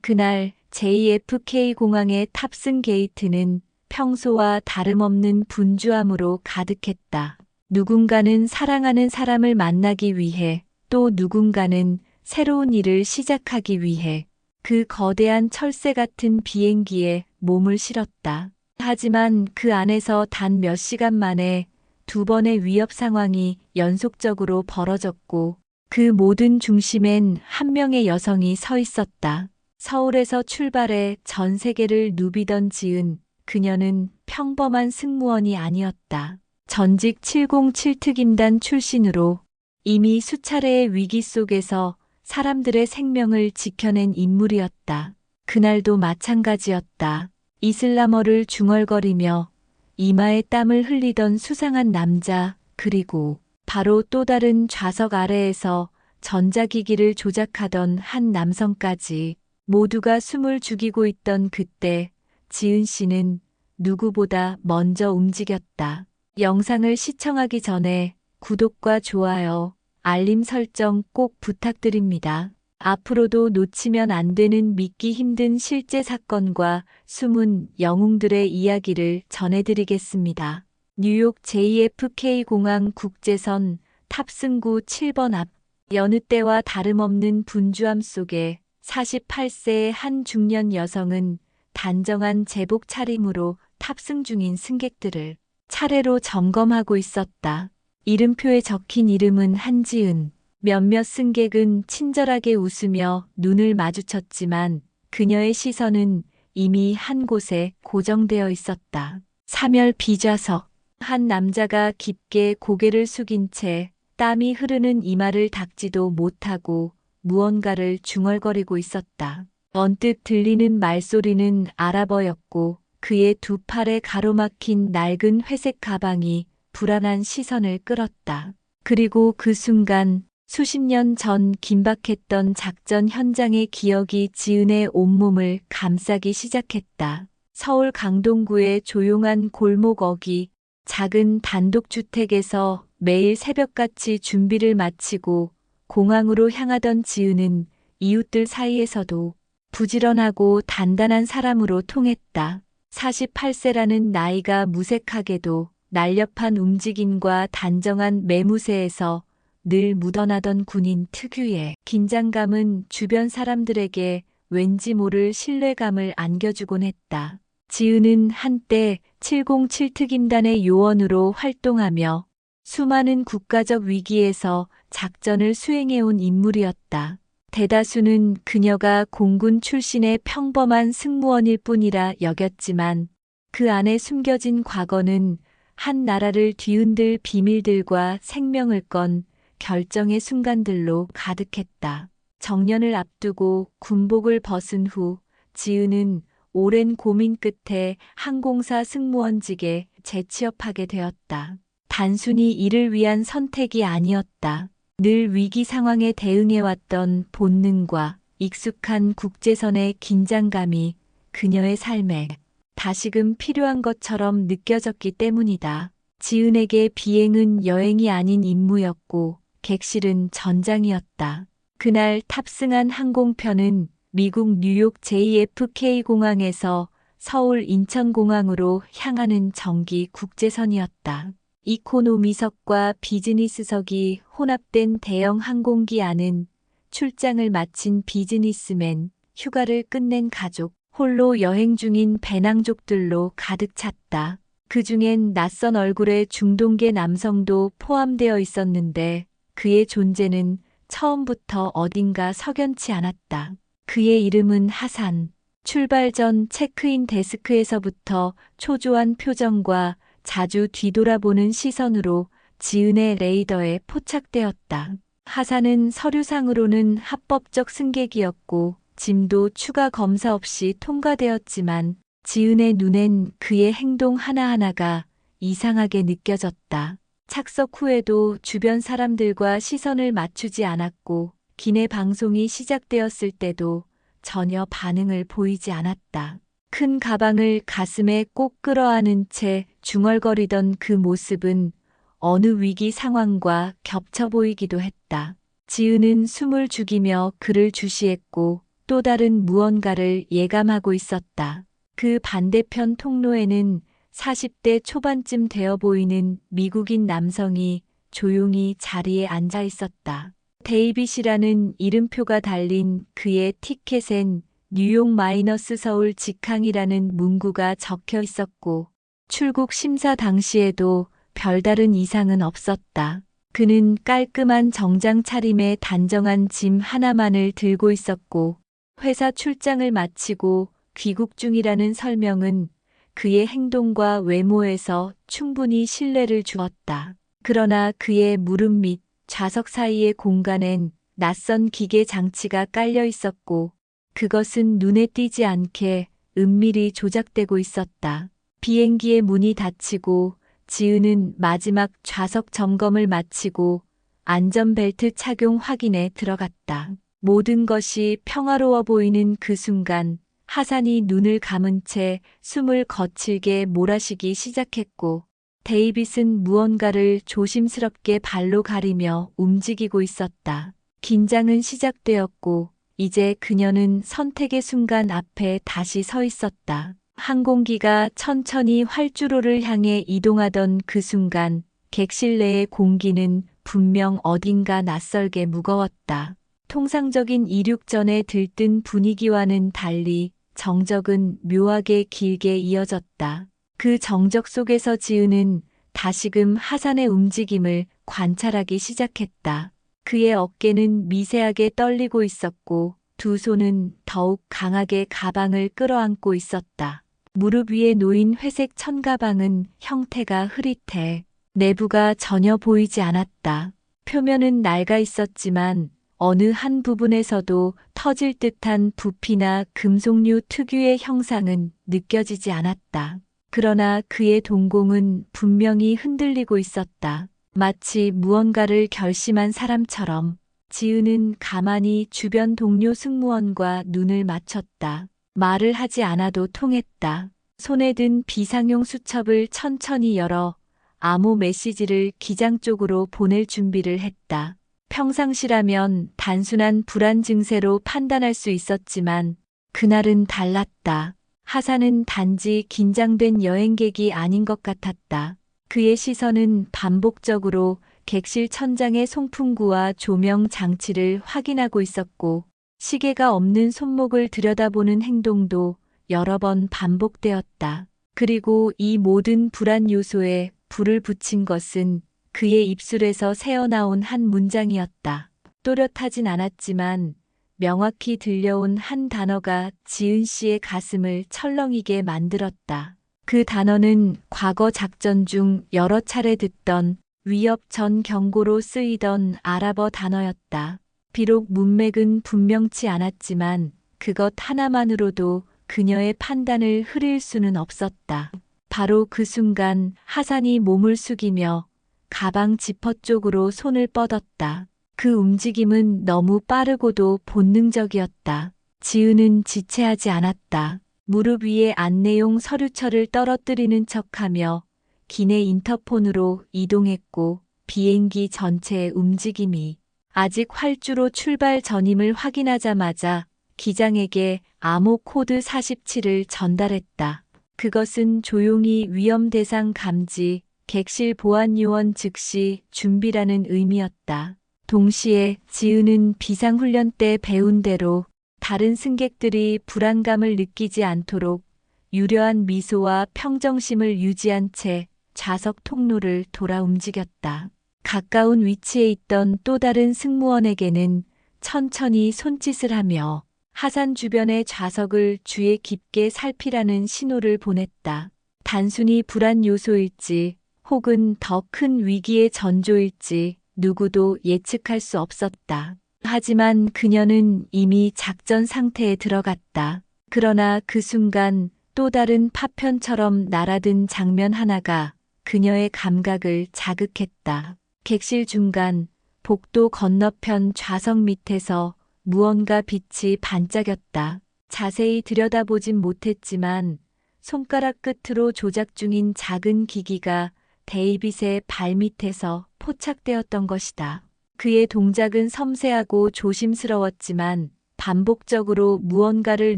그날 JFK 공항의 탑승 게이트는 평소와 다름없는 분주함으로 가득했다. 누군가는 사랑하는 사람을 만나기 위해, 또 누군가는 새로운 일을 시작하기 위해 그 거대한 철새 같은 비행기에 몸을 실었다. 하지만 그 안에서 단 몇 시간 만에 두 번의 위협 상황이 연속적으로 벌어졌고, 그 모든 중심엔 한 명의 여성이 서 있었다. 서울에서 출발해 전 세계를 누비던 지은, 그녀는 평범한 승무원이 아니었다. 전직 707 특임단 출신으로 이미 수차례의 위기 속에서 사람들의 생명을 지켜낸 인물이었다. 그날도 마찬가지였다. 이슬람어를 중얼거리며 이마에 땀을 흘리던 수상한 남자, 그리고 바로 또 다른 좌석 아래에서 전자기기를 조작하던 한 남성까지 모두가 숨을 죽이고 있던 그때 지은 씨는 누구보다 먼저 움직였다. 영상을 시청하기 전에 구독과 좋아요, 알림 설정 꼭 부탁드립니다. 앞으로도 놓치면 안 되는 믿기 힘든 실제 사건과 숨은 영웅들의 이야기를 전해드리겠습니다. 뉴욕 JFK 공항 국제선 탑승구 7번 앞, 여느 때와 다름없는 분주함 속에 48세의 한 중년 여성은 단정한 제복 차림으로 탑승 중인 승객들을 차례로 점검하고 있었다. 이름표에 적힌 이름은 한지은. 몇몇 승객은 친절하게 웃으며 눈을 마주쳤지만 그녀의 시선은 이미 한 곳에 고정되어 있었다. 사멸 비좌석. 한 남자가 깊게 고개를 숙인 채 땀이 흐르는 이마를 닦지도 못하고 무언가를 중얼거리고 있었다. 언뜻 들리는 말소리는 아랍어였고 그의 두 팔에 가로막힌 낡은 회색 가방이 불안한 시선을 끌었다. 그리고 그 순간 수십 년 전 긴박했던 작전 현장의 기억이 지은의 온몸을 감싸기 시작했다. 서울 강동구의 조용한 골목 어귀, 작은 단독주택에서 매일 새벽같이 준비를 마치고 공항으로 향하던 지은은 이웃들 사이에서도 부지런하고 단단한 사람으로 통했다. 48세라는 나이가 무색하게도 날렵한 움직임과 단정한 매무새에서 늘 묻어나던 군인 특유의 긴장감은 주변 사람들에게 왠지 모를 신뢰감을 안겨주곤 했다. 지은은 한때 707 특임단의 요원으로 활동하며 수많은 국가적 위기에서 작전을 수행해온 인물이었다. 대다수는 그녀가 공군 출신의 평범한 승무원일 뿐이라 여겼지만 그 안에 숨겨진 과거는 한 나라를 뒤흔들 비밀들과 생명을 건 결정의 순간들로 가득했다. 정년을 앞두고 군복을 벗은 후 지은은 오랜 고민 끝에 항공사 승무원직에 재취업하게 되었다. 단순히 이를 위한 선택이 아니었다. 늘 위기 상황에 대응해왔던 본능과 익숙한 국제선의 긴장감이 그녀의 삶에 다시금 필요한 것처럼 느껴졌기 때문이다. 지은에게 비행은 여행이 아닌 임무였고 객실은 전장이었다. 그날 탑승한 항공편은 미국 뉴욕 JFK 공항에서 서울 인천공항으로 향하는 정기 국제선이었다. 이코노미석과 비즈니스석이 혼합된 대형 항공기 안은 출장을 마친 비즈니스맨, 휴가를 끝낸 가족, 홀로 여행 중인 배낭족들로 가득 찼다. 그중엔 낯선 얼굴의 중동계 남성도 포함되어 있었는데 그의 존재는 처음부터 어딘가 석연치 않았다. 그의 이름은 하산. 출발 전 체크인 데스크에서부터 초조한 표정과 자주 뒤돌아보는 시선으로 지은의 레이더에 포착되었다. 하산은 서류상으로는 합법적 승객이었고 짐도 추가 검사 없이 통과되었지만 지은의 눈엔 그의 행동 하나하나가 이상하게 느껴졌다. 착석 후에도 주변 사람들과 시선을 맞추지 않았고 기내 방송이 시작되었을 때도 전혀 반응을 보이지 않았다. 큰 가방을 가슴에 꼭 끌어안은 채 중얼거리던 그 모습은 어느 위기 상황과 겹쳐 보이기도 했다. 지은은 숨을 죽이며 그를 주시했고 또 다른 무언가를 예감하고 있었다. 그 반대편 통로에는 40대 초반쯤 되어 보이는 미국인 남성이 조용히 자리에 앉아 있었다. 데이빗이라는 이름표가 달린 그의 티켓엔 뉴욕 마이너스 서울 직항이라는 문구가 적혀 있었고 출국 심사 당시에도 별다른 이상은 없었다. 그는 깔끔한 정장 차림에 단정한 짐 하나만을 들고 있었고 회사 출장을 마치고 귀국 중이라는 설명은 그의 행동과 외모에서 충분히 신뢰를 주었다. 그러나 그의 무릎 및 좌석 사이의 공간엔 낯선 기계 장치가 깔려 있었고 그것은 눈에 띄지 않게 은밀히 조작되고 있었다. 비행기의 문이 닫히고 지은은 마지막 좌석 점검을 마치고 안전벨트 착용 확인에 들어갔다. 모든 것이 평화로워 보이는 그 순간 하산이 눈을 감은 채 숨을 거칠게 몰아쉬기 시작했고 데이빗은 무언가를 조심스럽게 발로 가리며 움직이고 있었다. 긴장은 시작되었고 이제 그녀는 선택의 순간 앞에 다시 서 있었다. 항공기가 천천히 활주로를 향해 이동하던 그 순간 객실 내의 공기는 분명 어딘가 낯설게 무거웠다. 통상적인 이륙전에 들뜬 분위기와는 달리 정적은 묘하게 길게 이어졌다. 그 정적 속에서 지은은 다시금 하산의 움직임을 관찰하기 시작했다. 그의 어깨는 미세하게 떨리고 있었고 두 손은 더욱 강하게 가방을 끌어안고 있었다. 무릎 위에 놓인 회색 천가방은 형태가 흐릿해 내부가 전혀 보이지 않았다. 표면은 낡아 있었지만 어느 한 부분에서도 터질 듯한 부피나 금속류 특유의 형상은 느껴지지 않았다. 그러나 그의 동공은 분명히 흔들리고 있었다. 마치 무언가를 결심한 사람처럼 지은은 가만히 주변 동료 승무원과 눈을 맞췄다. 말을 하지 않아도 통했다. 손에 든 비상용 수첩을 천천히 열어 암호 메시지를 기장 쪽으로 보낼 준비를 했다. 평상시라면 단순한 불안 증세로 판단할 수 있었지만 그날은 달랐다. 하산은 단지 긴장된 여행객이 아닌 것 같았다. 그의 시선은 반복적으로 객실 천장의 송풍구와 조명 장치를 확인하고 있었고 시계가 없는 손목을 들여다보는 행동도 여러 번 반복되었다. 그리고 이 모든 불안 요소에 불을 붙인 것은 그의 입술에서 새어나온 한 문장이었다. 또렷하진 않았지만 명확히 들려온 한 단어가 지은 씨의 가슴을 철렁이게 만들었다. 그 단어는 과거 작전 중 여러 차례 듣던 위협 전 경고로 쓰이던 아랍어 단어였다. 비록 문맥은 분명치 않았지만 그것 하나만으로도 그녀의 판단을 흐릴 수는 없었다. 바로 그 순간 하산이 몸을 숙이며 가방 지퍼 쪽으로 손을 뻗었다. 그 움직임은 너무 빠르고도 본능적이었다. 지은은 지체하지 않았다. 무릎 위에 안내용 서류철을 떨어뜨리는 척하며 기내 인터폰으로 이동했고 비행기 전체의 움직임이 아직 활주로 출발 전임을 확인하자마자 기장에게 암호 코드 47을 전달했다. 그것은 조용히 위험 대상 감지, 객실 보안 요원 즉시 준비라는 의미였다. 동시에 지은은 비상훈련 때 배운 대로 다른 승객들이 불안감을 느끼지 않도록 유려한 미소와 평정심을 유지한 채 좌석 통로를 돌아 움직였다. 가까운 위치에 있던 또 다른 승무원에게는 천천히 손짓을 하며 하산 주변의 좌석을 주의 깊게 살피라는 신호를 보냈다. 단순히 불안 요소일지 혹은 더 큰 위기의 전조일지 누구도 예측할 수 없었다. 하지만 그녀는 이미 작전 상태에 들어갔다. 그러나 그 순간 또 다른 파편처럼 날아든 장면 하나가 그녀의 감각을 자극했다. 객실 중간 복도 건너편 좌석 밑에서 무언가 빛이 반짝였다. 자세히 들여다보진 못했지만 손가락 끝으로 조작 중인 작은 기기가 데이빗의 발밑에서 포착되었던 것이다. 그의 동작은 섬세하고 조심스러웠지만 반복적으로 무언가를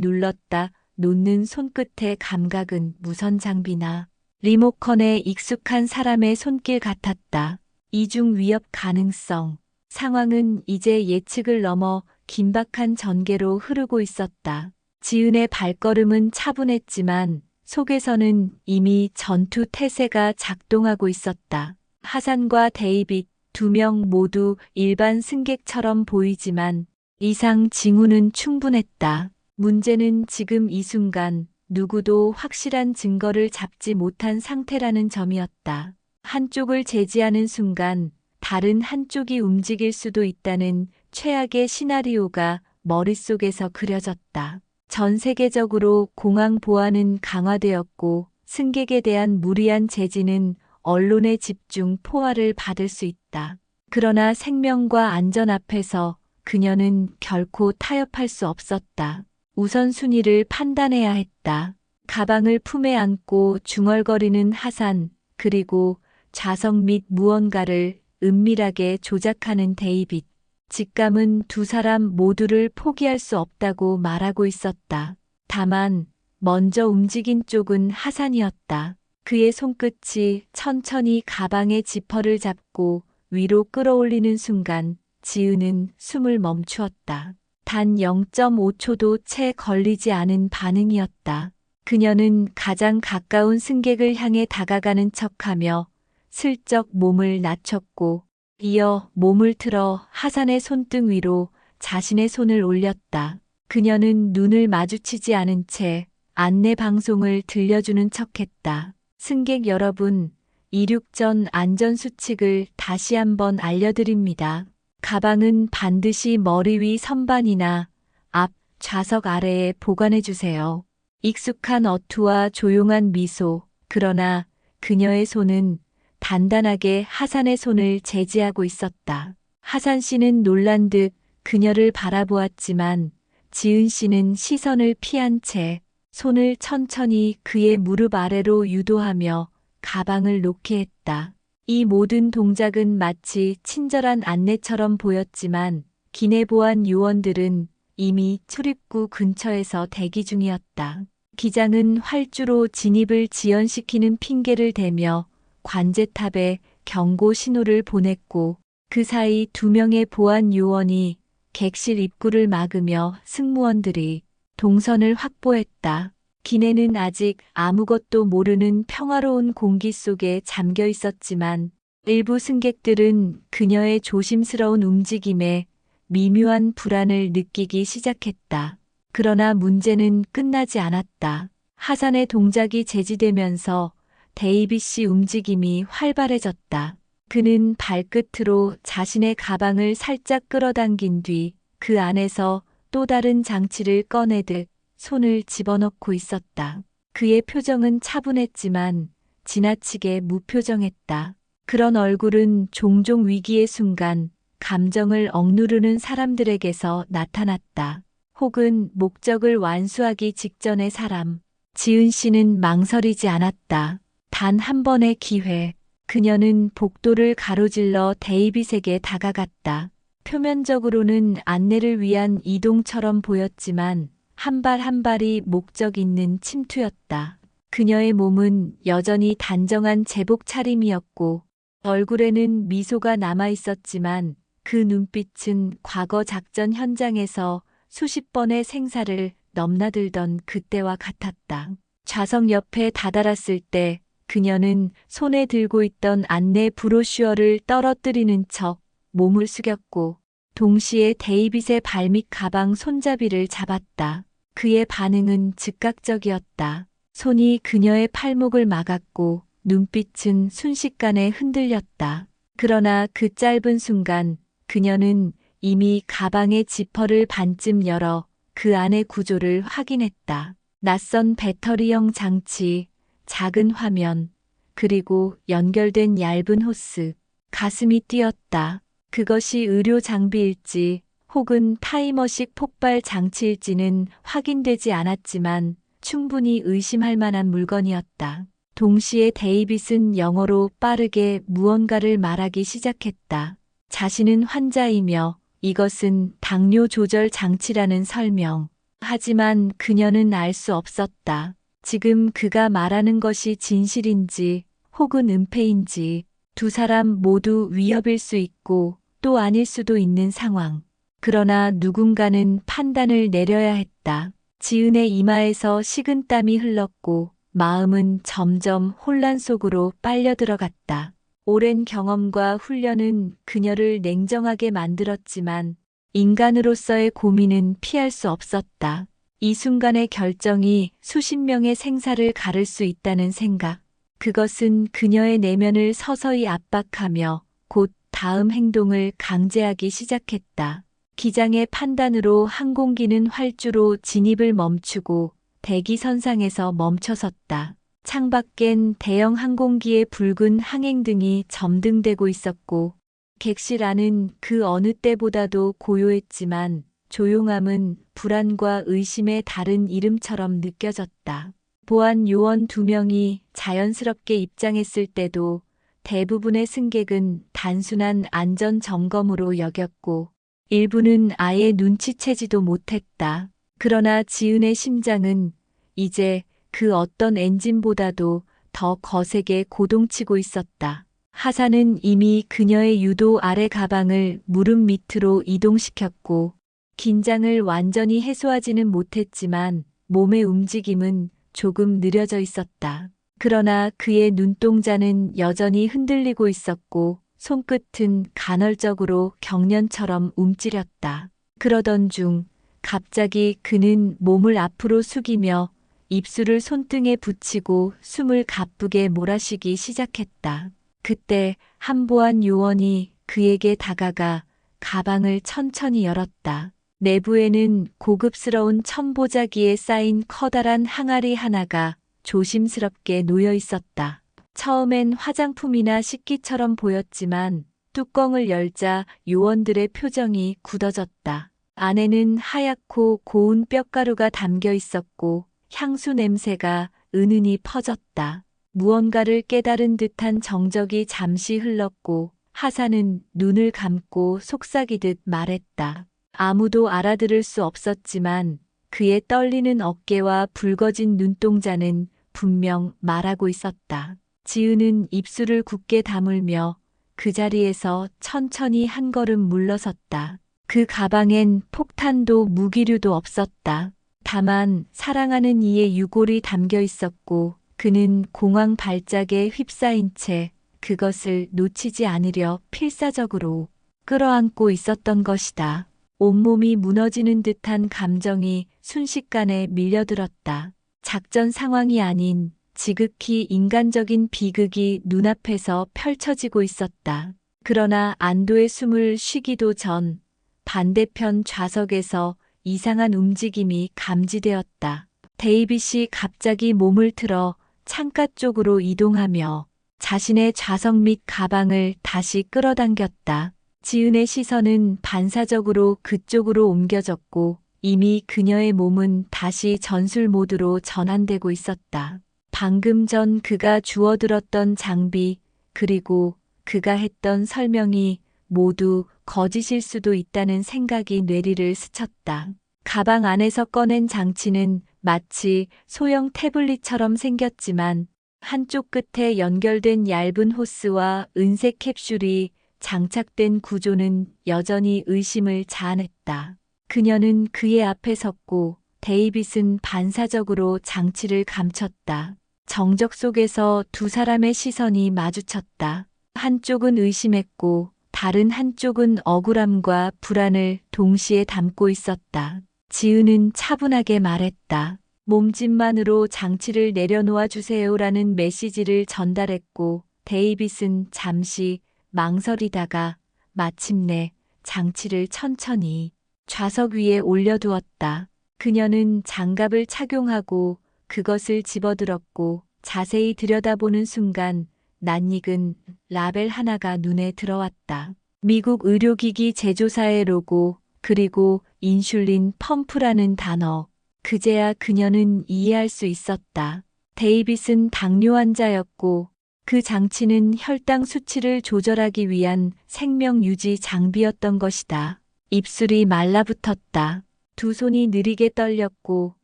눌렀다 놓는 손끝의 감각은 무선 장비나 리모컨에 익숙한 사람의 손길 같았다. 이중 위협 가능성. 상황은 이제 예측을 넘어 긴박한 전개로 흐르고 있었다. 지은의 발걸음은 차분했지만 속에서는 이미 전투 태세가 작동하고 있었다. 하산과 데이빗 두 명 모두 일반 승객처럼 보이지만 이상 징후는 충분했다. 문제는 지금 이 순간 누구도 확실한 증거를 잡지 못한 상태라는 점이었다. 한쪽을 제지하는 순간 다른 한쪽이 움직일 수도 있다는 최악의 시나리오가 머릿속에서 그려졌다. 전 세계적으로 공항 보안은 강화되었고 승객에 대한 무리한 제지는 언론의 집중 포화를 받을 수 있다. 그러나 생명과 안전 앞에서 그녀는 결코 타협할 수 없었다. 우선순위를 판단해야 했다. 가방을 품에 안고 중얼거리는 하산, 그리고 좌석 및 무언가를 은밀하게 조작하는 데이빗. 직감은 두 사람 모두를 포기할 수 없다고 말하고 있었다. 다만 먼저 움직인 쪽은 하산이었다. 그의 손끝이 천천히 가방의 지퍼를 잡고 위로 끌어올리는 순간 지은은 숨을 멈추었다. 단 0.5초도 채 걸리지 않은 반응이었다. 그녀는 가장 가까운 승객을 향해 다가가는 척하며 슬쩍 몸을 낮췄고 이어 몸을 틀어 하산의 손등 위로 자신의 손을 올렸다. 그녀는 눈을 마주치지 않은 채 안내 방송을 들려주는 척했다. 승객 여러분, 이륙 전 안전수칙을 다시 한번 알려드립니다. 가방은 반드시 머리 위 선반이나 앞 좌석 아래에 보관해주세요. 익숙한 어투와 조용한 미소, 그러나 그녀의 손은 단단하게 하산의 손을 제지하고 있었다. 하산 씨는 놀란 듯 그녀를 바라보았지만 지은 씨는 시선을 피한 채 손을 천천히 그의 무릎 아래로 유도하며 가방을 놓게 했다. 이 모든 동작은 마치 친절한 안내처럼 보였지만 기내 보안 요원들은 이미 출입구 근처에서 대기 중이었다. 기장은 활주로 진입을 지연시키는 핑계를 대며 관제탑에 경고 신호를 보냈고 그 사이 두 명의 보안 요원이 객실 입구를 막으며 승무원들이 동선을 확보했다. 기내는 아직 아무것도 모르는 평화로운 공기 속에 잠겨 있었지만 일부 승객들은 그녀의 조심스러운 움직임에 미묘한 불안을 느끼기 시작했다. 그러나 문제는 끝나지 않았다. 하산의 동작이 제지되면서 데이빗이 움직임이 활발해졌다. 그는 발끝으로 자신의 가방을 살짝 끌어당긴 뒤 그 안에서 또 다른 장치를 꺼내듯 손을 집어넣고 있었다. 그의 표정은 차분했지만 지나치게 무표정했다. 그런 얼굴은 종종 위기의 순간 감정을 억누르는 사람들에게서 나타났다. 혹은 목적을 완수하기 직전의 사람. 지은 씨는 망설이지 않았다. 단 한 번의 기회. 그녀는 복도를 가로질러 데이빗에게 다가갔다. 표면적으로는 안내를 위한 이동처럼 보였지만 한 발 한 발이 목적 있는 침투였다. 그녀의 몸은 여전히 단정한 제복 차림이었고 얼굴에는 미소가 남아 있었지만 그 눈빛은 과거 작전 현장에서 수십 번의 생사를 넘나들던 그때와 같았다. 좌석 옆에 다다랐을 때 그녀는 손에 들고 있던 안내 브로슈어를 떨어뜨리는 척 몸을 숙였고 동시에 데이빗의 발밑 가방 손잡이를 잡았다. 그의 반응은 즉각적이었다. 손이 그녀의 팔목을 막았고 눈빛은 순식간에 흔들렸다. 그러나 그 짧은 순간 그녀는 이미 가방의 지퍼를 반쯤 열어 그 안의 구조를 확인했다. 낯선 배터리형 장치, 작은 화면, 그리고 연결된 얇은 호스. 가슴이 뛰었다. 그것이 의료 장비일지 혹은 타이머식 폭발 장치일지는 확인되지 않았지만 충분히 의심할 만한 물건이었다. 동시에 데이빗은 영어로 빠르게 무언가를 말하기 시작했다. 자신은 환자이며 이것은 당뇨 조절 장치라는 설명. 하지만 그녀는 알 수 없었다. 지금 그가 말하는 것이 진실인지 혹은 은폐인지 두 사람 모두 위협일 수 있고 또 아닐 수도 있는 상황. 그러나 누군가는 판단을 내려야 했다. 지은의 이마에서 식은땀이 흘렀고 마음은 점점 혼란 속으로 빨려 들어갔다. 오랜 경험과 훈련은 그녀를 냉정하게 만들었지만 인간으로서의 고민은 피할 수 없었다. 이 순간의 결정이 수십 명의 생사를 가를 수 있다는 생각. 그것은 그녀의 내면을 서서히 압박하며 곧 다음 행동을 강제하기 시작했다. 기장의 판단으로 항공기는 활주로 진입을 멈추고 대기선상에서 멈춰섰다. 창밖엔 대형 항공기의 붉은 항행등이 점등되고 있었고 객실 안은 그 어느 때보다도 고요했지만 조용함은 불안과 의심의 다른 이름처럼 느껴졌다. 보안 요원 2명이 자연스럽게 입장했을 때도 대부분의 승객은 단순한 안전 점검으로 여겼고 일부는 아예 눈치채지도 못했다. 그러나 지은의 심장은 이제 그 어떤 엔진보다도 더 거세게 고동치고 있었다. 하사는 이미 그녀의 유도 아래 가방을 무릎 밑으로 이동시켰고 긴장을 완전히 해소하지는 못했지만 몸의 움직임은 조금 느려져 있었다. 그러나 그의 눈동자는 여전히 흔들리고 있었고 손끝은 간헐적으로 경련처럼 움츠렸다. 그러던 중 갑자기 그는 몸을 앞으로 숙이며 입술을 손등에 붙이고 숨을 가쁘게 몰아쉬기 시작했다. 그때 한 보안 요원이 그에게 다가가 가방을 천천히 열었다. 내부에는 고급스러운 천보자기에 쌓인 커다란 항아리 하나가 조심스럽게 놓여 있었다. 처음엔 화장품이나 식기처럼 보였지만 뚜껑을 열자 요원들의 표정이 굳어졌다. 안에는 하얗고 고운 뼈가루가 담겨 있었고 향수 냄새가 은은히 퍼졌다. 무언가를 깨달은 듯한 정적이 잠시 흘렀고 하사는 눈을 감고 속삭이듯 말했다. 아무도 알아들을 수 없었지만 그의 떨리는 어깨와 붉어진 눈동자는 분명 말하고 있었다. 지은은 입술을 굳게 다물며 그 자리에서 천천히 한 걸음 물러섰다. 그 가방엔 폭탄도 무기류도 없었다. 다만 사랑하는 이의 유골이 담겨 있었고 그는 공황 발작에 휩싸인 채 그것을 놓치지 않으려 필사적으로 끌어안고 있었던 것이다. 온몸이 무너지는 듯한 감정이 순식간에 밀려들었다. 작전 상황이 아닌 지극히 인간적인 비극이 눈앞에서 펼쳐지고 있었다. 그러나 안도의 숨을 쉬기도 전 반대편 좌석에서 이상한 움직임이 감지되었다. 데이빗이 갑자기 몸을 틀어 창가 쪽으로 이동하며 자신의 좌석 및 가방을 다시 끌어당겼다. 지은의 시선은 반사적으로 그쪽으로 옮겨졌고 이미 그녀의 몸은 다시 전술 모드로 전환되고 있었다. 방금 전 그가 주워들었던 장비 그리고 그가 했던 설명이 모두 거짓일 수도 있다는 생각이 뇌리를 스쳤다. 가방 안에서 꺼낸 장치는 마치 소형 태블릿처럼 생겼지만 한쪽 끝에 연결된 얇은 호스와 은색 캡슐이 장착된 구조는 여전히 의심을 자아냈다. 그녀는 그의 앞에 섰고 데이빗은 반사적으로 장치를 감췄다. 정적 속에서 두 사람의 시선이 마주쳤다. 한쪽은 의심했고 다른 한쪽은 억울함과 불안을 동시에 담고 있었다. 지은은 차분하게 말했다. 몸짓만으로 장치를 내려놓아 주세요라는 메시지를 전달했고 데이빗은 잠시 망설이다가 마침내 장치를 천천히 좌석 위에 올려두었다. 그녀는 장갑을 착용하고 그것을 집어들었고 자세히 들여다보는 순간 낯익은 라벨 하나가 눈에 들어왔다. 미국 의료기기 제조사의 로고 그리고 인슐린 펌프라는 단어. 그제야 그녀는 이해할 수 있었다. 데이빗은 당뇨 환자였고 그 장치는 혈당 수치를 조절하기 위한 생명 유지 장비였던 것이다. 입술이 말라붙었다. 두 손이 느리게 떨렸고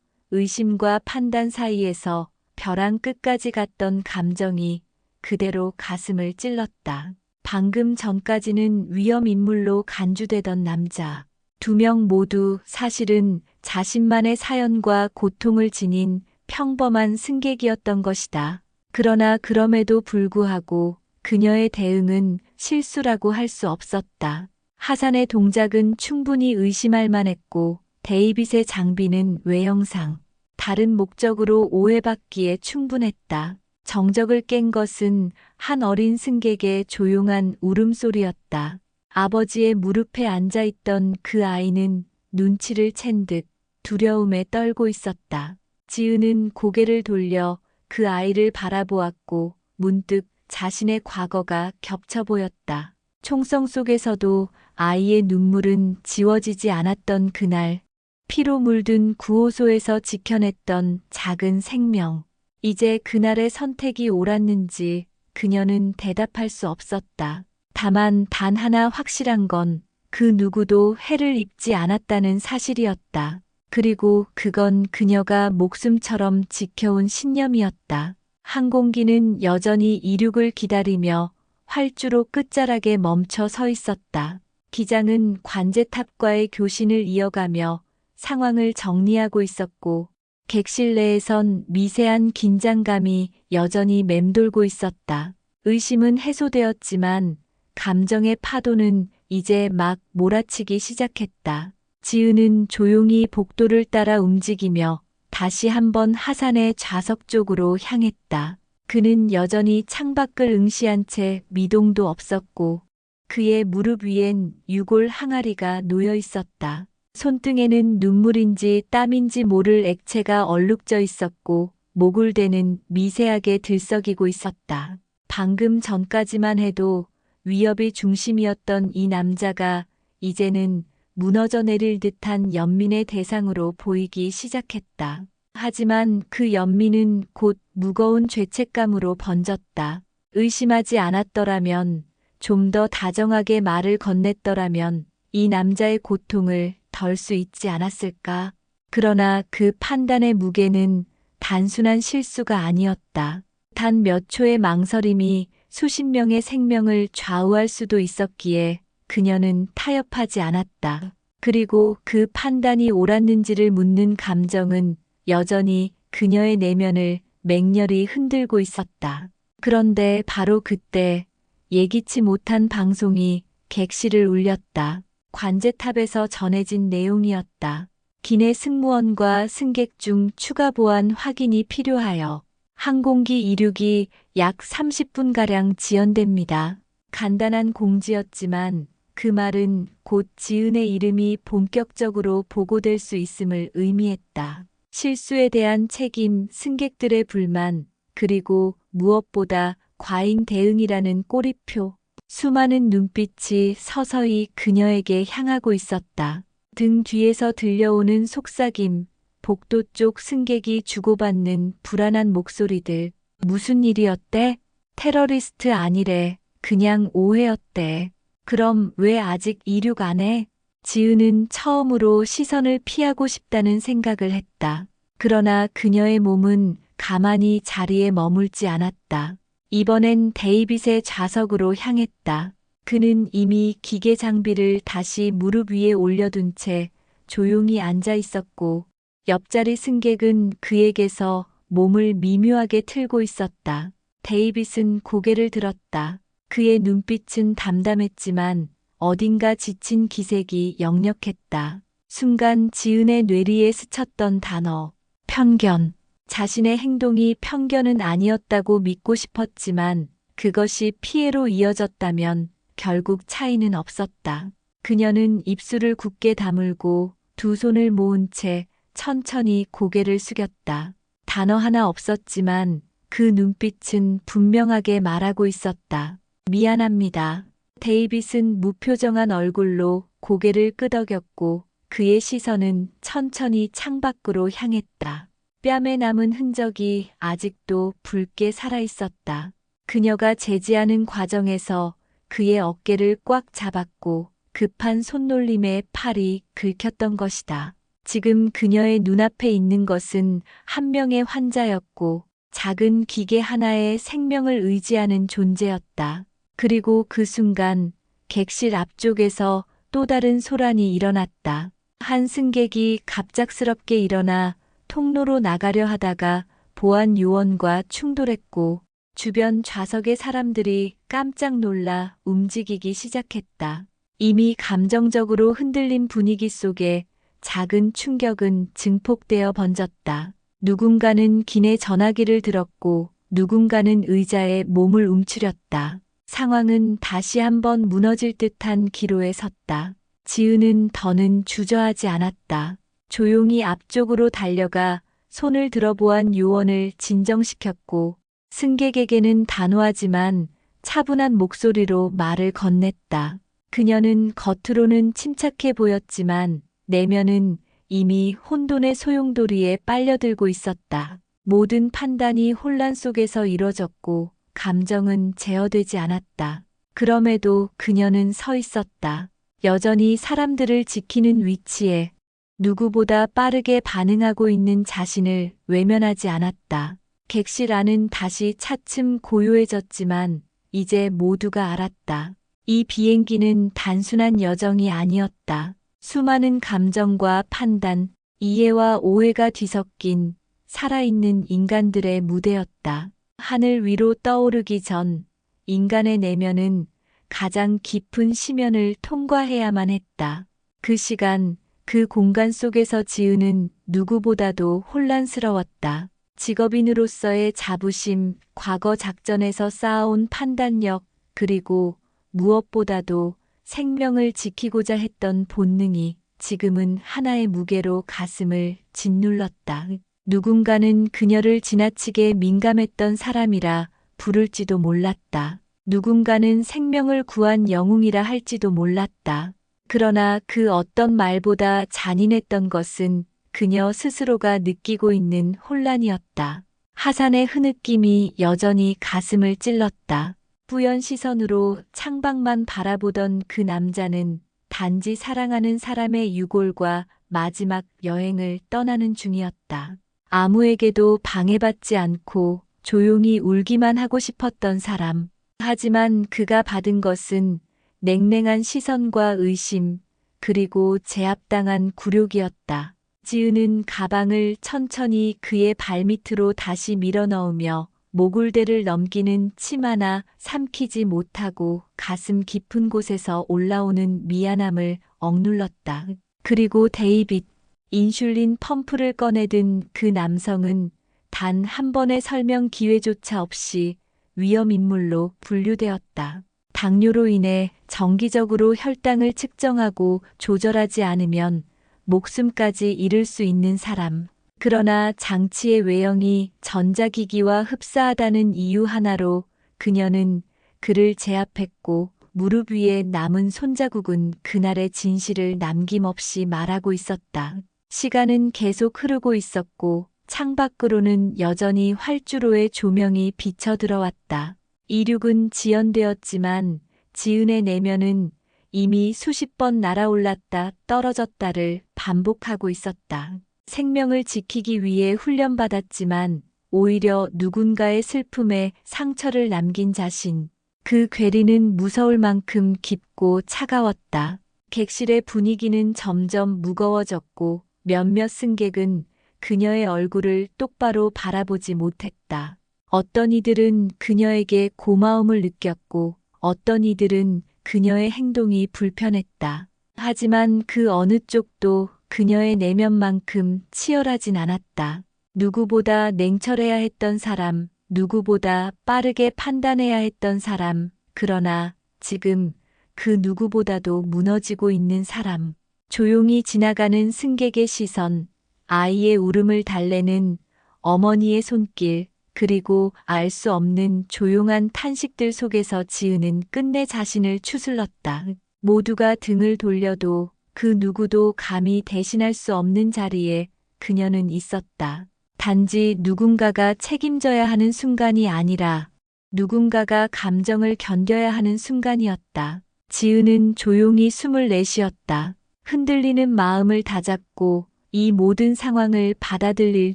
의심과 판단 사이에서 벼랑 끝까지 갔던 감정이 그대로 가슴을 찔렀다. 방금 전까지는 위험 인물로 간주되던 남자. 두 명 모두 사실은 자신만의 사연과 고통을 지닌 평범한 승객이었던 것이다. 그러나 그럼에도 불구하고 그녀의 대응은 실수라고 할 수 없었다. 하산의 동작은 충분히 의심할 만했고 데이빗의 장비는 외형상 다른 목적으로 오해받기에 충분했다. 정적을 깬 것은 한 어린 승객의 조용한 울음소리였다. 아버지의 무릎에 앉아있던 그 아이는 눈치를 챈 듯 두려움에 떨고 있었다. 지은은 고개를 돌려 그 아이를 바라보았고 문득 자신의 과거가 겹쳐 보였다. 총성 속에서도 아이의 눈물은 지워지지 않았던 그날, 피로 물든 구호소에서 지켜냈던 작은 생명. 이제 그날의 선택이 옳았는지 그녀는 대답할 수 없었다. 다만 단 하나 확실한 건 그 누구도 해를 입지 않았다는 사실이었다. 그리고 그건 그녀가 목숨처럼 지켜온 신념이었다. 항공기는 여전히 이륙을 기다리며 활주로 끝자락에 멈춰 서 있었다. 기장은 관제탑과의 교신을 이어가며 상황을 정리하고 있었고 객실 내에선 미세한 긴장감이 여전히 맴돌고 있었다. 의심은 해소되었지만 감정의 파도는 이제 막 몰아치기 시작했다. 지은은 조용히 복도를 따라 움직이며 다시 한번 하산의 좌석 쪽으로 향했다. 그는 여전히 창밖을 응시한 채 미동도 없었고 그의 무릎 위엔 유골 항아리가 놓여 있었다. 손등에는 눈물인지 땀인지 모를 액체가 얼룩져 있었고 목을 대는 미세하게 들썩이고 있었다. 방금 전까지만 해도 위협의 중심이었던 이 남자가 이제는 무너져 내릴 듯한 연민의 대상으로 보이기 시작했다. 하지만 그 연민은 곧 무거운 죄책감으로 번졌다. 의심하지 않았더라면, 좀 더 다정하게 말을 건넸더라면 이 남자의 고통을 덜 수 있지 않았을까? 그러나 그 판단의 무게는 단순한 실수가 아니었다. 단 몇 초의 망설임이 수십 명의 생명을 좌우할 수도 있었기에 그녀는 타협하지 않았다. 그리고 그 판단이 옳았는지를 묻는 감정은 여전히 그녀의 내면을 맹렬히 흔들고 있었다. 그런데 바로 그때 예기치 못한 방송이 객실을 울렸다. 관제탑에서 전해진 내용이었다. 기내 승무원과 승객 중 추가 보안 확인이 필요하여 항공기 이륙이 약 30분가량 지연됩니다. 간단한 공지였지만 그 말은 곧 지은의 이름이 본격적으로 보고될 수 있음을 의미했다. 실수에 대한 책임, 승객들의 불만, 그리고 무엇보다 과잉 대응이라는 꼬리표. 수많은 눈빛이 서서히 그녀에게 향하고 있었다. 등 뒤에서 들려오는 속삭임, 복도 쪽 승객이 주고받는 불안한 목소리들. 무슨 일이었대? 테러리스트 아니래. 그냥 오해였대. 그럼 왜 아직 이륙 안 해? 지은은 처음으로 시선을 피하고 싶다는 생각을 했다. 그러나 그녀의 몸은 가만히 자리에 머물지 않았다. 이번엔 데이빗의 좌석으로 향했다. 그는 이미 기계 장비를 다시 무릎 위에 올려둔 채 조용히 앉아 있었고 옆자리 승객은 그에게서 몸을 미묘하게 틀고 있었다. 데이빗은 고개를 들었다. 그의 눈빛은 담담했지만 어딘가 지친 기색이 역력했다. 순간 지은의 뇌리에 스쳤던 단어, 편견. 자신의 행동이 편견은 아니었다고 믿고 싶었지만 그것이 피해로 이어졌다면 결국 차이는 없었다. 그녀는 입술을 굳게 다물고 두 손을 모은 채 천천히 고개를 숙였다. 단어 하나 없었지만 그 눈빛은 분명하게 말하고 있었다. 미안합니다. 데이빗은 무표정한 얼굴로 고개를 끄덕였고 그의 시선은 천천히 창밖으로 향했다. 뺨에 남은 흔적이 아직도 붉게 살아있었다. 그녀가 제지하는 과정에서 그의 어깨를 꽉 잡았고 급한 손놀림에 팔이 긁혔던 것이다. 지금 그녀의 눈앞에 있는 것은 한 명의 환자였고 작은 기계 하나에 생명을 의지하는 존재였다. 그리고 그 순간 객실 앞쪽에서 또 다른 소란이 일어났다. 한 승객이 갑작스럽게 일어나 통로로 나가려 하다가 보안 요원과 충돌했고 주변 좌석의 사람들이 깜짝 놀라 움직이기 시작했다. 이미 감정적으로 흔들린 분위기 속에 작은 충격은 증폭되어 번졌다. 누군가는 기내 전화기를 들었고 누군가는 의자에 몸을 움츠렸다. 상황은 다시 한번 무너질 듯한 기로에 섰다. 지은은 더는 주저하지 않았다. 조용히 앞쪽으로 달려가 손을 들어보안 요원을 진정시켰고 승객에게는 단호하지만 차분한 목소리로 말을 건넸다. 그녀는 겉으로는 침착해 보였지만 내면은 이미 혼돈의 소용돌이에 빨려들고 있었다. 모든 판단이 혼란 속에서 이뤄졌고 감정은 제어되지 않았다. 그럼에도 그녀는 서 있었다. 여전히 사람들을 지키는 위치에 누구보다 빠르게 반응하고 있는 자신을 외면하지 않았다. 객실 안은 다시 차츰 고요해졌지만 이제 모두가 알았다. 이 비행기는 단순한 여정이 아니었다. 수많은 감정과 판단, 이해와 오해가 뒤섞인 살아있는 인간들의 무대였다. 하늘 위로 떠오르기 전 인간의 내면은 가장 깊은 심연을 통과해야만 했다. 그 시간, 그 공간 속에서 지은은 누구보다도 혼란스러웠다. 직업인으로서의 자부심, 과거 작전에서 쌓아온 판단력, 그리고 무엇보다도 생명을 지키고자 했던 본능이 지금은 하나의 무게로 가슴을 짓눌렀다. 누군가는 그녀를 지나치게 민감했던 사람이라 부를지도 몰랐다. 누군가는 생명을 구한 영웅이라 할지도 몰랐다. 그러나 그 어떤 말보다 잔인했던 것은 그녀 스스로가 느끼고 있는 혼란이었다. 하산의 흐느낌이 여전히 가슴을 찔렀다. 뿌연 시선으로 창밖만 바라보던 그 남자는 단지 사랑하는 사람의 유골과 마지막 여행을 떠나는 중이었다. 아무에게도 방해받지 않고 조용히 울기만 하고 싶었던 사람. 하지만 그가 받은 것은 냉랭한 시선과 의심, 그리고 제압당한 굴욕이었다. 지은은 가방을 천천히 그의 발밑으로 다시 밀어넣으며 모굴대를 넘기는 치마나 삼키지 못하고 가슴 깊은 곳에서 올라오는 미안함을 억눌렀다. 그리고 데이빗, 인슐린 펌프를 꺼내든 그 남성은 단 한 번의 설명 기회조차 없이 위험인물로 분류되었다. 당뇨로 인해 정기적으로 혈당을 측정하고 조절하지 않으면 목숨까지 잃을 수 있는 사람. 그러나 장치의 외형이 전자기기와 흡사하다는 이유 하나로 그녀는 그를 제압했고 무릎 위에 남은 손자국은 그날의 진실을 남김없이 말하고 있었다. 시간은 계속 흐르고 있었고 창밖으로는 여전히 활주로의 조명이 비쳐 들어왔다. 이륙은 지연되었지만 지은의 내면은 이미 수십 번 날아올랐다 떨어졌다를 반복하고 있었다. 생명을 지키기 위해 훈련받았지만 오히려 누군가의 슬픔에 상처를 남긴 자신. 그 괴리는 무서울 만큼 깊고 차가웠다. 객실의 분위기는 점점 무거워졌고 몇몇 승객은 그녀의 얼굴을 똑바로 바라보지 못했다. 어떤 이들은 그녀에게 고마움을 느꼈고 어떤 이들은 그녀의 행동이 불편했다. 하지만 그 어느 쪽도 그녀의 내면만큼 치열하진 않았다. 누구보다 냉철해야 했던 사람, 누구보다 빠르게 판단해야 했던 사람, 그러나 지금 그 누구보다도 무너지고 있는 사람. 조용히 지나가는 승객의 시선, 아이의 울음을 달래는 어머니의 손길, 그리고 알 수 없는 조용한 탄식들 속에서 지은은 끝내 자신을 추슬렀다. 모두가 등을 돌려도 그 누구도 감히 대신할 수 없는 자리에 그녀는 있었다. 단지 누군가가 책임져야 하는 순간이 아니라 누군가가 감정을 견뎌야 하는 순간이었다. 지은은 조용히 숨을 내쉬었다. 흔들리는 마음을 다잡고 이 모든 상황을 받아들일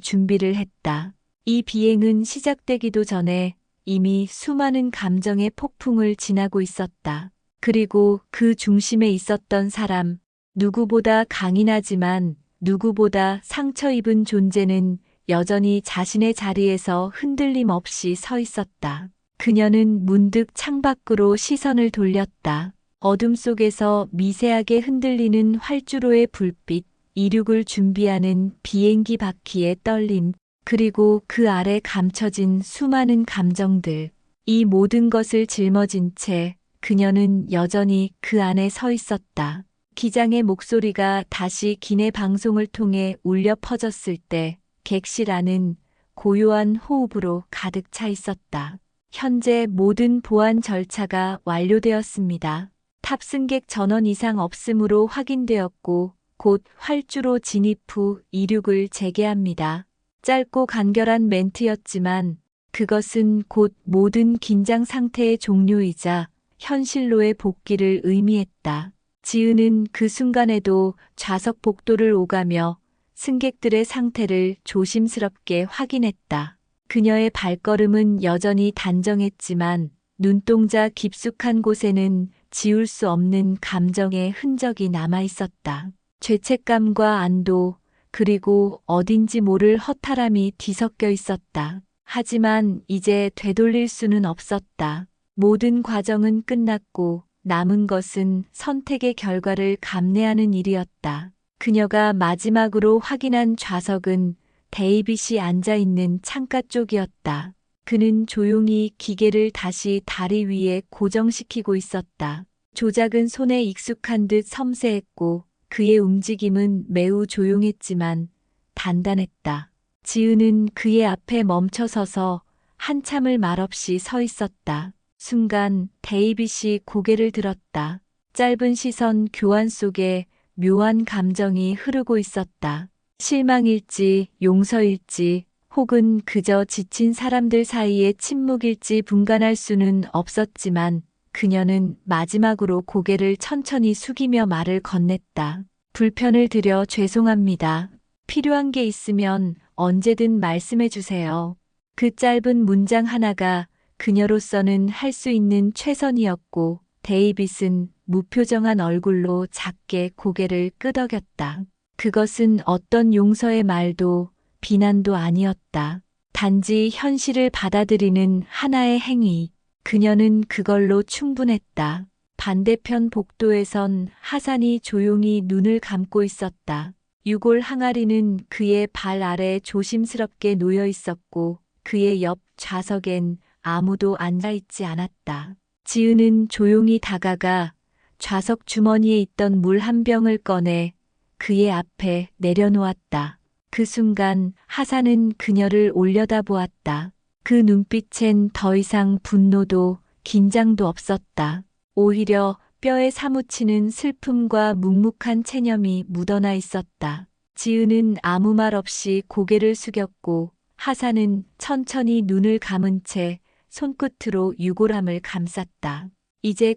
준비를 했다. 이 비행은 시작되기도 전에 이미 수많은 감정의 폭풍을 지나고 있었다. 그리고 그 중심에 있었던 사람, 누구보다 강인하지만 누구보다 상처 입은 존재는 여전히 자신의 자리에서 흔들림 없이 서 있었다. 그녀는 문득 창밖으로 시선을 돌렸다. 어둠 속에서 미세하게 흔들리는 활주로의 불빛, 이륙을 준비하는 비행기 바퀴의 떨림, 그리고 그 아래 감춰진 수많은 감정들. 이 모든 것을 짊어진 채 그녀는 여전히 그 안에 서 있었다. 기장의 목소리가 다시 기내 방송을 통해 울려 퍼졌을 때 객실 안은 고요한 호흡으로 가득 차 있었다. 현재 모든 보안 절차가 완료되었습니다. 탑승객 전원 이상 없음으로 확인되었고 곧 활주로 진입 후 이륙을 재개합니다. 짧고 간결한 멘트였지만 그것은 곧 모든 긴장 상태의 종료이자 현실로의 복귀를 의미했다. 지은은 그 순간에도 좌석 복도를 오가며 승객들의 상태를 조심스럽게 확인했다. 그녀의 발걸음은 여전히 단정했지만 눈동자 깊숙한 곳에는 지울 수 없는 감정의 흔적이 남아 있었다. 죄책감과 안도, 그리고 어딘지 모를 허탈함이 뒤섞여 있었다. 하지만 이제 되돌릴 수는 없었다. 모든 과정은 끝났고 남은 것은 선택의 결과를 감내하는 일이었다. 그녀가 마지막으로 확인한 좌석은 데이빗이 앉아있는 창가 쪽이었다. 그는 조용히 기계를 다시 다리 위에 고정시키고 있었다. 조작은 손에 익숙한 듯 섬세했고 그의 움직임은 매우 조용했지만 단단했다. 지은은 그의 앞에 멈춰서서 한참을 말없이 서 있었다. 순간 데이빗이 고개를 들었다. 짧은 시선 교환 속에 묘한 감정이 흐르고 있었다. 실망일지, 용서일지, 혹은 그저 지친 사람들 사이의 침묵일지 분간할 수는 없었지만 그녀는 마지막으로 고개를 천천히 숙이며 말을 건넸다. 불편을 드려 죄송합니다. 필요한 게 있으면 언제든 말씀해 주세요. 그 짧은 문장 하나가 그녀로서는 할 수 있는 최선이었고 데이빗은 무표정한 얼굴로 작게 고개를 끄덕였다. 그것은 어떤 용서의 말도 비난도 아니었다. 단지 현실을 받아들이는 하나의 행위. 그녀는 그걸로 충분했다. 반대편 복도에선 하산이 조용히 눈을 감고 있었다. 유골 항아리는 그의 발 아래 조심스럽게 놓여 있었고 그의 옆 좌석엔 아무도 앉아있지 않았다. 지은은 조용히 다가가 좌석 주머니에 있던 물 한 병을 꺼내 그의 앞에 내려놓았다. 그 순간 하산은 그녀를 올려다보았다. 그 눈빛엔 더 이상 분노도 긴장도 없었다. 오히려 뼈에 사무치는 슬픔과 묵묵한 체념이 묻어나 있었다. 지은은 아무 말 없이 고개를 숙였고 하산은 천천히 눈을 감은 채 손끝으로 유골함을 감쌌다. 이제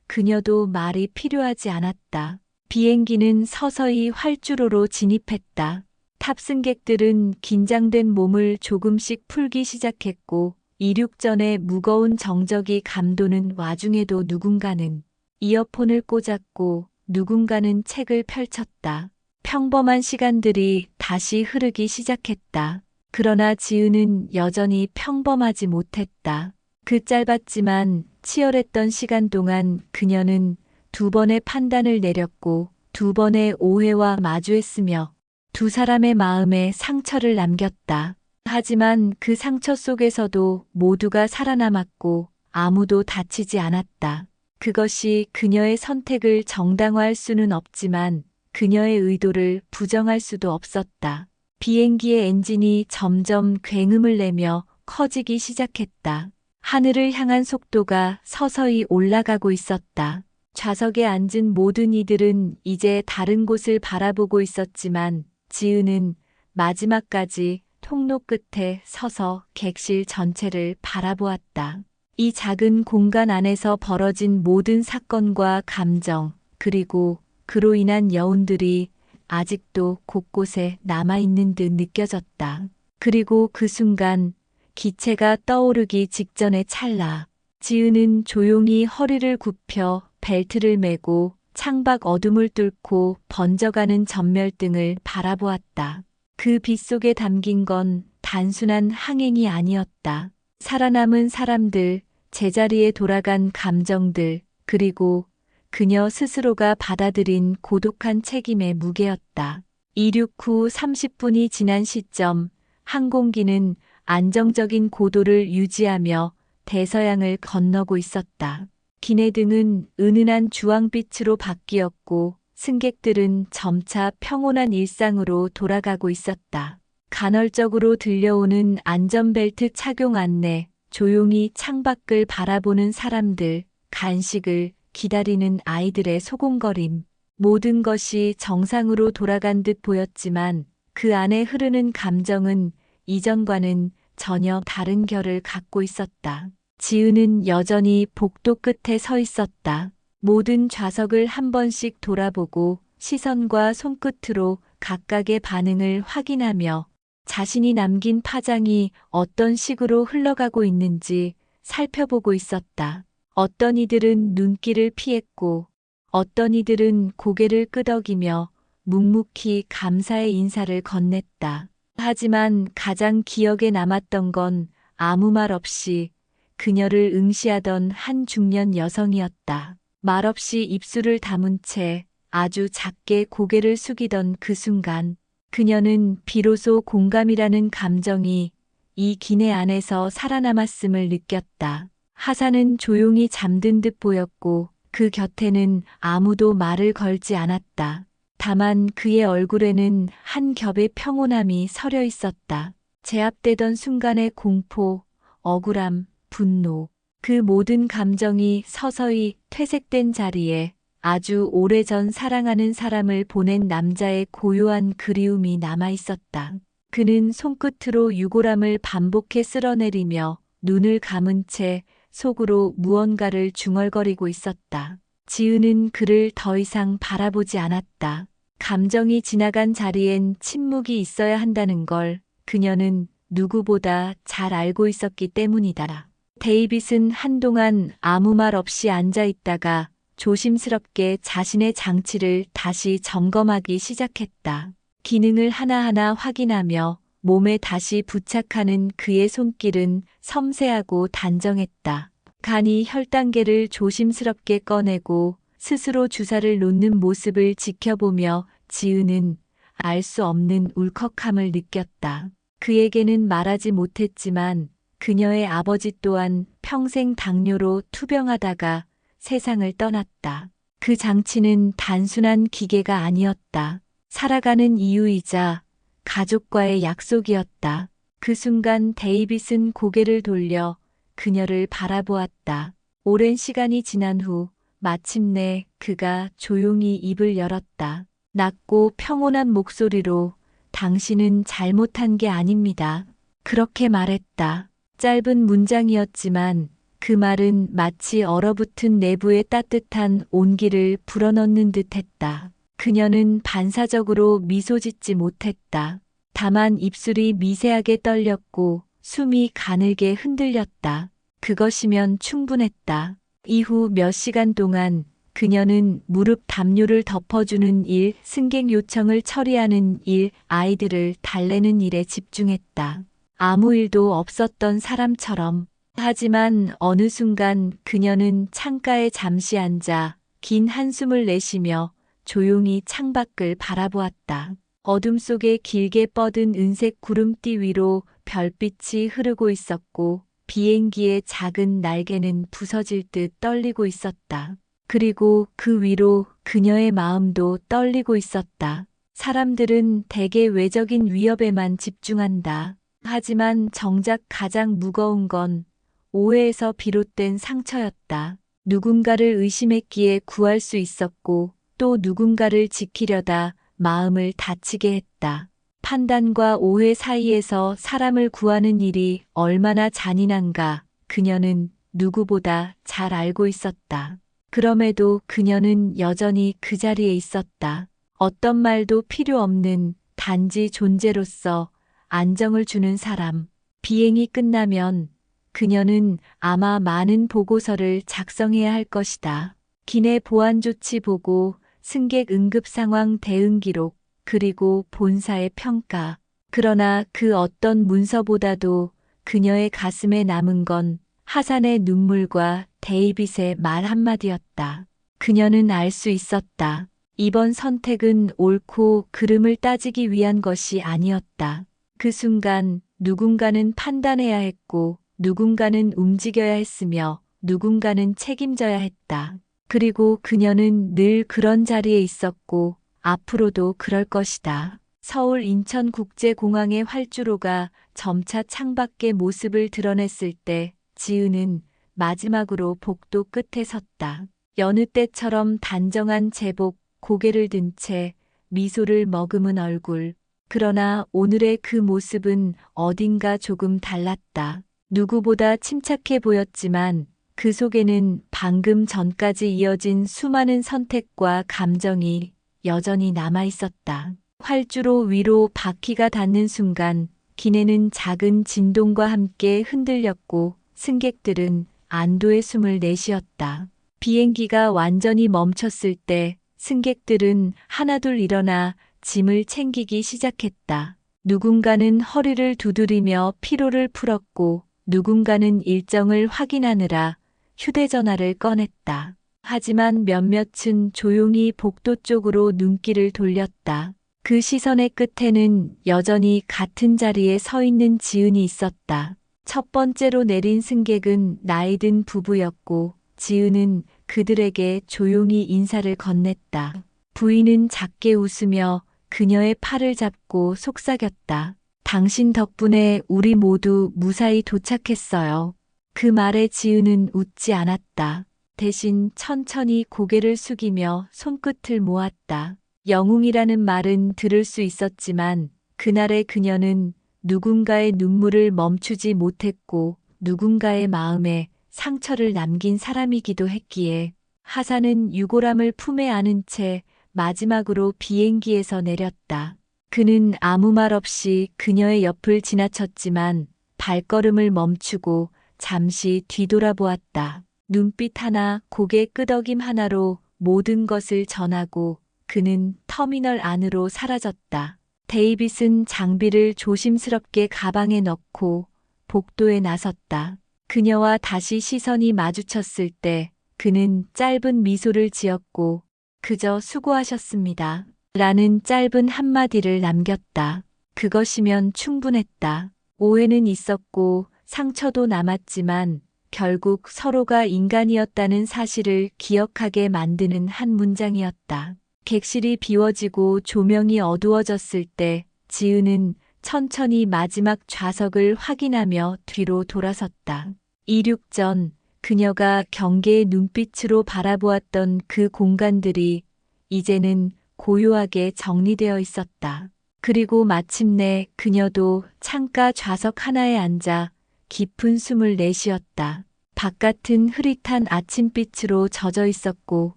그녀도 말이 필요하지 않았다. 비행기는 서서히 활주로로 진입했다. 탑승객들은 긴장된 몸을 조금씩 풀기 시작했고 이륙 전에 무거운 정적이 감도는 와중에도 누군가는 이어폰을 꽂았고 누군가는 책을 펼쳤다. 평범한 시간들이 다시 흐르기 시작했다. 그러나 지은은 여전히 평범하지 못했다. 그 짧았지만 치열했던 시간 동안 그녀는 2번의 판단을 내렸고 2번의 오해와 마주했으며 2 사람의 마음에 상처를 남겼다. 하지만 그 상처 속에서도 모두가 살아남았고 아무도 다치지 않았다. 그것이 그녀의 선택을 정당화할 수는 없지만 그녀의 의도를 부정할 수도 없었다. 비행기의 엔진이 점점 굉음을 내며 커지기 시작했다. 하늘을 향한 속도가 서서히 올라가고 있었다. 좌석에 앉은 모든 이들은 이제 다른 곳을 바라보고 있었지만 지은은 마지막까지 통로 끝에 서서 객실 전체를 바라보았다. 이 작은 공간 안에서 벌어진 모든 사건과 감정, 그리고 그로 인한 여운들이 아직도 곳곳에 남아있는 듯 느껴졌다. 그리고 그 순간 기체가 떠오르기 직전의 찰나, 지은은 조용히 허리를 굽혀 벨트를 메고 창밖 어둠을 뚫고 번져가는 전멸등을 바라보았다. 그 빛 속에 담긴 건 단순한 항행이 아니었다. 살아남은 사람들, 제자리에 돌아간 감정들, 그리고 그녀 스스로가 받아들인 고독한 책임의 무게였다. 이륙 후 30분이 지난 시점, 항공기는 안정적인 고도를 유지하며 대서양을 건너고 있었다. 기내등은 은은한 주황빛으로 바뀌었고 승객들은 점차 평온한 일상으로 돌아가고 있었다. 간헐적으로 들려오는 안전벨트 착용 안내, 조용히 창밖을 바라보는 사람들, 간식을 기다리는 아이들의 소곤거림. 모든 것이 정상으로 돌아간 듯 보였지만 그 안에 흐르는 감정은 이전과는 전혀 다른 결을 갖고 있었다. 지은은 여전히 복도 끝에 서 있었다. 모든 좌석을 한 번씩 돌아보고 시선과 손끝으로 각각의 반응을 확인하며 자신이 남긴 파장이 어떤 식으로 흘러가고 있는지 살펴보고 있었다. 어떤 이들은 눈길을 피했고 어떤 이들은 고개를 끄덕이며 묵묵히 감사의 인사를 건넸다. 하지만 가장 기억에 남았던 건 아무 말 없이 그녀를 응시하던 한 중년 여성이었다. 말없이 입술을 다문 채 아주 작게 고개를 숙이던 그 순간 그녀는 비로소 공감이라는 감정이 이 기내 안에서 살아남았음을 느꼈다. 하산은 조용히 잠든 듯 보였고 그 곁에는 아무도 말을 걸지 않았다. 다만 그의 얼굴에는 한 겹의 평온함이 서려 있었다. 제압되던 순간의 공포, 억울함, 분노, 그 모든 감정이 서서히 퇴색된 자리에 아주 오래전 사랑하는 사람을 보낸 남자의 고요한 그리움이 남아 있었다. 그는 손끝으로 유골함을 반복해 쓸어내리며 눈을 감은 채 속으로 무언가를 중얼거리고 있었다. 지은은 그를 더 이상 바라보지 않았다. 감정이 지나간 자리엔 침묵이 있어야 한다는 걸 그녀는 누구보다 잘 알고 있었기 때문이다. 데이빗은 한동안 아무 말 없이 앉아 있다가 조심스럽게 자신의 장치를 다시 점검하기 시작했다. 기능을 하나하나 확인하며 몸에 다시 부착하는 그의 손길은 섬세하고 단정했다. 간이 혈당계를 조심스럽게 꺼내고 스스로 주사를 놓는 모습을 지켜보며 지은은 알 수 없는 울컥함을 느꼈다. 그에게는 말하지 못했지만 그녀의 아버지 또한 평생 당뇨로 투병하다가 세상을 떠났다. 그 장치는 단순한 기계가 아니었다. 살아가는 이유이자 가족과의 약속이었다. 그 순간 데이빗은 고개를 돌려 그녀를 바라보았다. 오랜 시간이 지난 후 마침내 그가 조용히 입을 열었다. 낮고 평온한 목소리로 당신은 잘못한 게 아닙니다. 그렇게 말했다. 짧은 문장이었지만 그 말은 마치 얼어붙은 내부의 따뜻한 온기를 불어넣는 듯했다. 그녀는 반사적으로 미소 짓지 못했다. 다만 입술이 미세하게 떨렸고 숨이 가늘게 흔들렸다. 그것이면 충분했다. 이후 몇 시간 동안 그녀는 무릎 담요를 덮어주는 일, 승객 요청을 처리하는 일, 아이들을 달래는 일에 집중했다. 아무 일도 없었던 사람처럼. 하지만 어느 순간 그녀는 창가에 잠시 앉아 긴 한숨을 내쉬며 조용히 창밖을 바라보았다. 어둠 속에 길게 뻗은 은색 구름띠 위로 별빛이 흐르고 있었고 비행기의 작은 날개는 부서질 듯 떨리고 있었다. 그리고 그 위로 그녀의 마음도 떨리고 있었다. 사람들은 대개 외적인 위협에만 집중한다. 하지만 정작 가장 무거운 건 오해에서 비롯된 상처였다. 누군가를 의심했기에 구할 수 있었고 또 누군가를 지키려다 마음을 다치게 했다. 판단과 오해 사이에서 사람을 구하는 일이 얼마나 잔인한가 그녀는 누구보다 잘 알고 있었다. 그럼에도 그녀는 여전히 그 자리에 있었다. 어떤 말도 필요 없는 단지 존재로서 안정을 주는 사람. 비행이 끝나면 그녀는 아마 많은 보고서를 작성해야 할 것이다. 기내 보안 조치 보고, 승객 응급 상황 대응 기록, 그리고 본사의 평가. 그러나 그 어떤 문서보다도 그녀의 가슴에 남은 건 하산의 눈물과 데이빗의 말 한마디였다. 그녀는 알 수 있었다. 이번 선택은 옳고 그름을 따지기 위한 것이 아니었다. 그 순간 누군가는 판단해야 했고, 누군가는 움직여야 했으며, 누군가는 책임져야 했다. 그리고 그녀는 늘 그런 자리에 있었고, 앞으로도 그럴 것이다. 서울 인천국제공항의 활주로가 점차 창밖의 모습을 드러냈을 때 지은은 마지막으로 복도 끝에 섰다. 여느 때처럼 단정한 제복, 고개를 든 채 미소를 머금은 얼굴. 그러나 오늘의 그 모습은 어딘가 조금 달랐다. 누구보다 침착해 보였지만 그 속에는 방금 전까지 이어진 수많은 선택과 감정이 여전히 남아 있었다. 활주로 위로 바퀴가 닿는 순간 기내는 작은 진동과 함께 흔들렸고 승객들은 안도의 숨을 내쉬었다. 비행기가 완전히 멈췄을 때 승객들은 하나둘 일어나 짐을 챙기기 시작했다. 누군가는 허리를 두드리며 피로를 풀었고 누군가는 일정을 확인하느라 휴대전화를 꺼냈다. 하지만 몇몇은 조용히 복도 쪽으로 눈길을 돌렸다. 그 시선의 끝에는 여전히 같은 자리에 서 있는 지은이 있었다. 첫 번째로 내린 승객은 나이든 부부였고 지은은 그들에게 조용히 인사를 건넸다. 부인은 작게 웃으며 그녀의 팔을 잡고 속삭였다. 당신 덕분에 우리 모두 무사히 도착했어요. 그 말에 지은은 웃지 않았다. 대신 천천히 고개를 숙이며 손끝을 모았다. 영웅이라는 말은 들을 수 있었지만 그날의 그녀는 누군가의 눈물을 멈추지 못했고 누군가의 마음에 상처를 남긴 사람이기도 했기에 하산은 유골함을 품에 안은 채 마지막으로 비행기에서 내렸다. 그는 아무 말 없이 그녀의 옆을 지나쳤지만 발걸음을 멈추고 잠시 뒤돌아보았다. 눈빛 하나, 고개 끄덕임 하나로 모든 것을 전하고 그는 터미널 안으로 사라졌다. 데이빗은 장비를 조심스럽게 가방에 넣고 복도에 나섰다. 그녀와 다시 시선이 마주쳤을 때 그는 짧은 미소를 지었고 그저 수고하셨습니다. 라는 짧은 한마디를 남겼다. 그것이면 충분했다. 오해는 있었고 상처도 남았지만 결국 서로가 인간이었다는 사실을 기억하게 만드는 한 문장이었다. 객실이 비워지고 조명이 어두워졌을 때 지은은 천천히 마지막 좌석을 확인하며 뒤로 돌아섰다. 이륙 전 그녀가 경계의 눈빛으로 바라보았던 그 공간들이 이제는 고요하게 정리되어 있었다. 그리고 마침내 그녀도 창가 좌석 하나에 앉아 깊은 숨을 내쉬었다. 바깥은 흐릿한 아침빛으로 젖어 있었고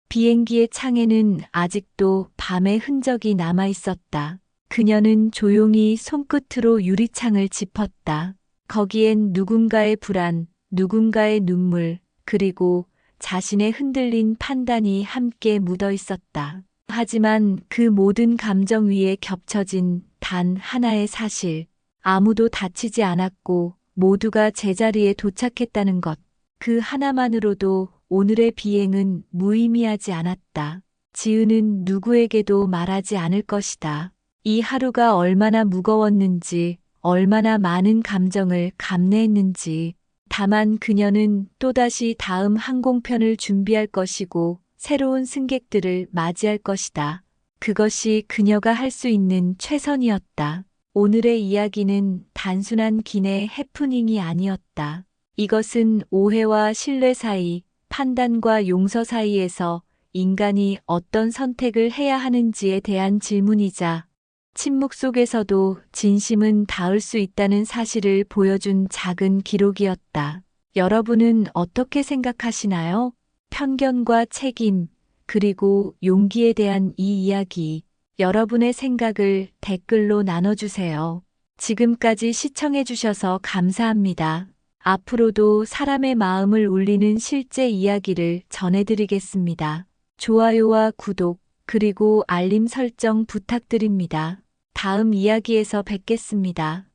비행기의 창에는 아직도 밤의 흔적이 남아 있었다. 그녀는 조용히 손끝으로 유리창을 짚었다. 거기엔 누군가의 불안, 누군가의 눈물, 그리고 자신의 흔들린 판단이 함께 묻어 있었다. 하지만 그 모든 감정 위에 겹쳐진 단 하나의 사실. 아무도 다치지 않았고 모두가 제자리에 도착했다는 것. 그 하나만으로도 오늘의 비행은 무의미하지 않았다. 지은은 누구에게도 말하지 않을 것이다. 이 하루가 얼마나 무거웠는지, 얼마나 많은 감정을 감내했는지. 다만 그녀는 또다시 다음 항공편을 준비할 것이고 새로운 승객들을 맞이할 것이다. 그것이 그녀가 할 수 있는 최선이었다. 오늘의 이야기는 단순한 기내 해프닝이 아니었다. 이것은 오해와 신뢰 사이, 판단과 용서 사이에서 인간이 어떤 선택을 해야 하는지에 대한 질문이자 침묵 속에서도 진심은 닿을 수 있다는 사실을 보여준 작은 기록이었다. 여러분은 어떻게 생각하시나요? 편견과 책임, 그리고 용기에 대한 이 이야기, 여러분의 생각을 댓글로 나눠주세요. 지금까지 시청해주셔서 감사합니다. 앞으로도 사람의 마음을 울리는 실제 이야기를 전해드리겠습니다. 좋아요와 구독, 그리고 알림 설정 부탁드립니다. 다음 이야기에서 뵙겠습니다.